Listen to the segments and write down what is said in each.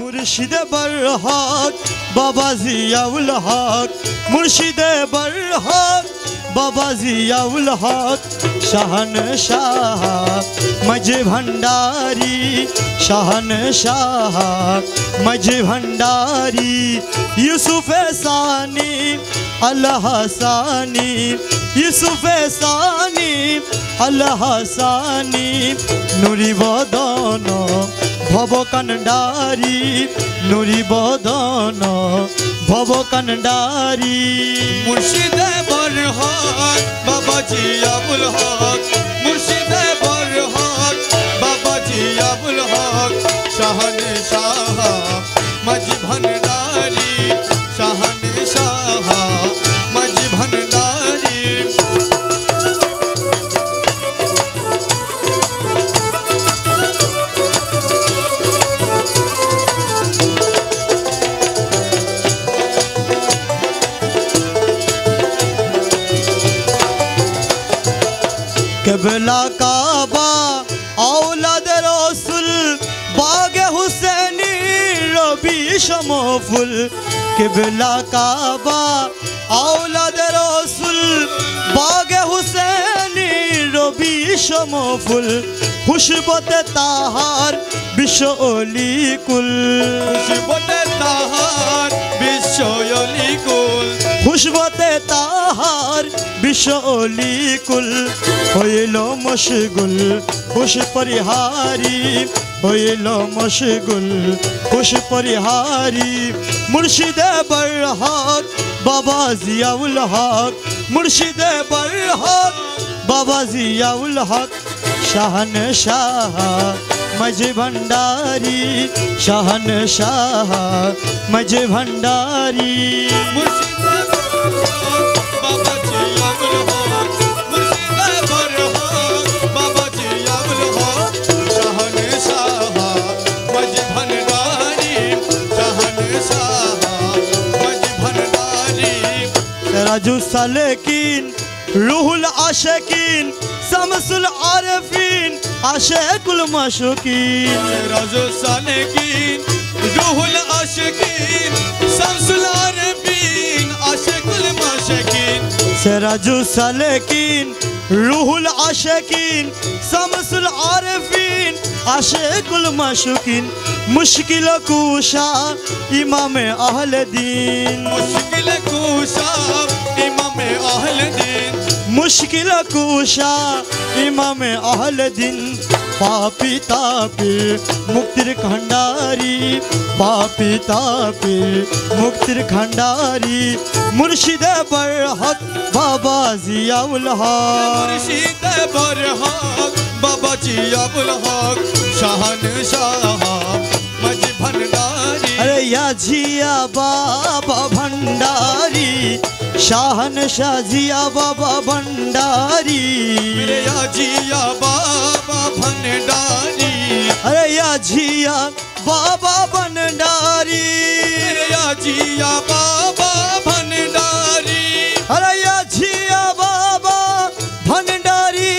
मुर्शिदे बरहक बाबा जियाउल हक मुर्शिदे बरहक बाबा जियाउल हक शहनशाह मज भंडारी शहनशाह मज भंडारी यूसुफ सानी अल हसानी यूसुफ सानी अल हसानी नुरी बदन भव कंडारी नुरी बदन भव कंडारी मुर्शिदे बरहक बाबा जियाउल हक मुर्शिदे बरहक बाबा जियाउल हक शहनशाह मज भंडारी शहनशाह मज भंडारी क़िबला काबा औलाद रसूल बाग हुसैनी रबी शमफुल क़िबला काबा औलाद रसूल बाग हुसैनी रबी शमफुल खुशबत ताहार बिशोली कुल खुशबत ताहार बिशोली कुल खुशबत ताहार बिशोली कुल होइलो मशगुल खुश परिहारी होइलो मशगुल खुश परिहारी मुर्शिदे बरहक बाबा जियाउल हक मुर्शिदे बरहक बाबा जियाउल हक शहनशाह मज भंडारी शहनशाह मज भंडारी मुर्शिदे बाबा जियाउल हक मुर्शिदे बरहक बाबा जियाउल हक शहनशाह मज भंडारी शहनशाह मज भंडारी राजू सालेकिन रूहुल आशिकीन शमसुल आरिफीन आशिकुल माशूकीन राजू सालेकिन रूहुल आशिकीन शमसुल आरिफीन आशिकुल माशूकीन राजू सालेकिन रूहुल आशिकीन शमसुल आरिफीन आशिकुल माशूकीन मुश्किल कुशा इमाम अहले दीन मुश्किल कुशा इमाम अहले दीन मुश्किल कुशा इमाम अहले दिन पापी तापी मुक्तिर खंडारी पापी तापी मुक्तिर खंडारी मुर्शिदे बरहक बाबा जियाउल हक मुर्शिदे बरहक बाबा जियाउल हक शहनशाह मज भंडारी अरे या जिया बाबा भंडारी शहनशाह जिया बाबा भंडारी मेरे या जिया बाबा भंडारी अरे या जिया बाबा भंडारी मेरे या जिया बाबा भंडारी अरे या जिया बाबा भंडारी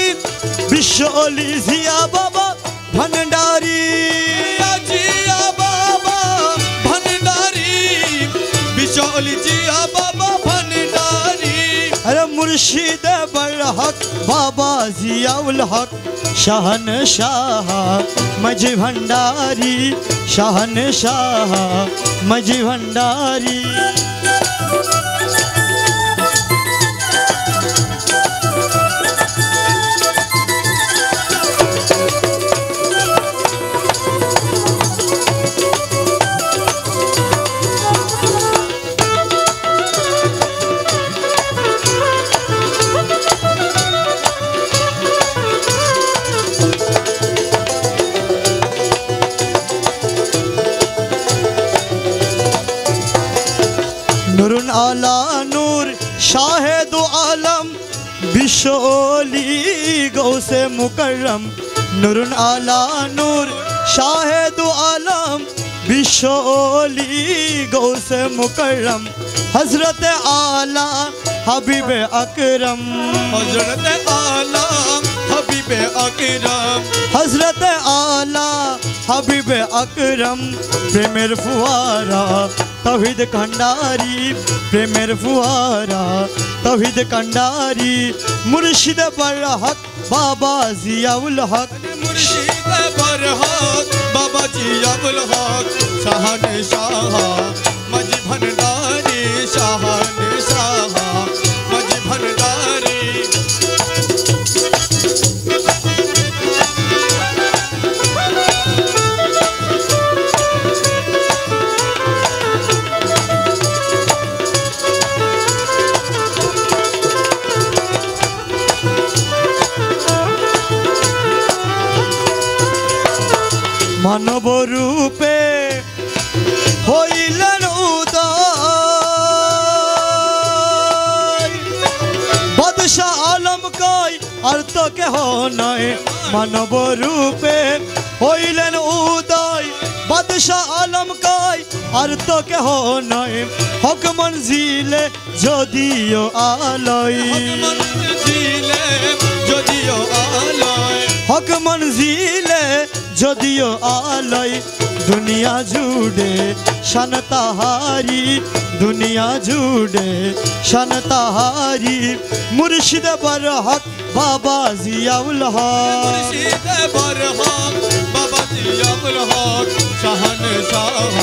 बिशोली जिया बाबा भंडारी या जिया बाबा भंडारी बिशोली जिया बाबा भंडारी अरे मुर्शिदे बरहक बाबा जियाउल हक शहनशाह मज भंडारी शहनशाह मज भंडारी नूरुन आला नूर शाहिद आलम बिशोली गौसे मुकर्रम नूरुन आला नूर शाहिद आलम बिशोली गौसे मुकर्रम हजरत आला हबीब अकरम हजरत आला हबीब अकरम हजरत आला হাবিবে আকরম প্রেমের ফুয়ারা তৌহিদ কান্ডারি প্রেমের ফুয়ারা তৌহিদ কান্ডারি মুর্শিদ বরহক বাবা জিয়াউল হক मुर्शिद बरहक बाबा जियाउल हक शहनशाह मजी भंडारी शहनशाह मजी भंडारी मानव रूपे हইলেন উদয় বাদশাহ আলম কই আর তো কেহ নয় মানব রূপে হইলেন উদয় বাদশাহ আলম কই আর তো কেহ নয় হক মঞ্জিলে যদিও আলয় मंजिले जदियो आलय হক মঞ্জিলে যদিও আলয় দুনিয়া জুড়ে শান তাহারি দুনিয়া জুড়ে শান তাহারি মুর্শিদ বরহক বাবা জিয়াউল হক मुर्शिद बरहक बाबा जियाउल हक शहनशाह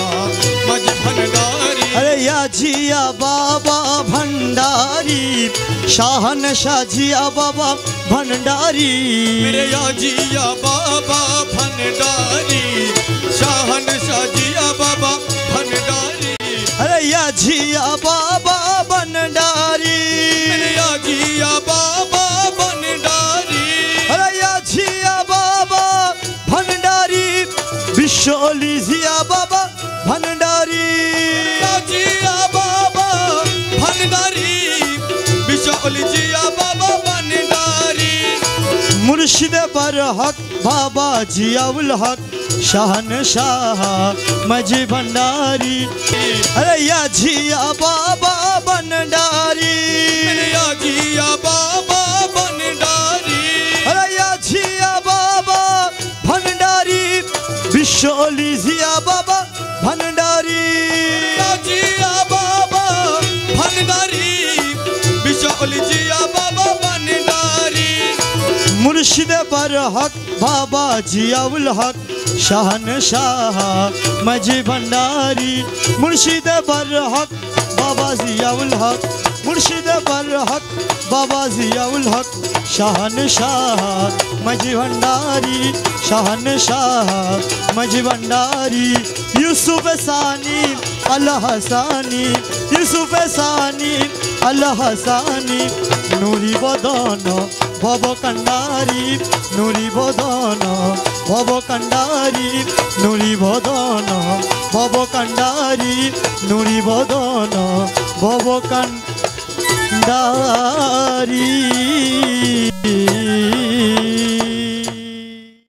मजी भंडारी अरे या जिया बाबा भंडारी शाहन शाजिया बाबा भंडारी मेरे याजिया बाबा भंडारी शहनशाह जिया बाबा भंडारी अरे या जिया बाबा भंडारी मेरे याजिया बाबा भंडारी अरे या जिया बाबा भंडारी विश्वली जिया बाबा भंडारी याजिया बाबा भंडारी बिशौली जिया बाबा भंडारी मुर्शिद बरहक बाबा जियाउल हक शहनशाह मजी भंडारी अरे या जिया बाबा भंडारी मेरे याजिया बाबा भंडारी अरे या जिया बाबा भंडारी विश्वली जिया बाबा भंडारी याजिया बाबा भंडारी बिशौली जिया बाबा भंडारी मुर्शिद बरहक बाबा जियाउल हक शहनशाह मजी भंडारी मुर्शिद बरहक बाबा जियाउल हक मुर्शिद बरहक बाबा जियाउल हक शहनशाह मजी भंडारी शहनशाह मजी भंडारी यूसुफ सानी अल हसानी यूसुफ सानी अल हसानी नूरी बदन भव कंडारी नुरी बदन भव कंडारी नुरी बदन भव कंडारी नुरी बदन भव कंडारी।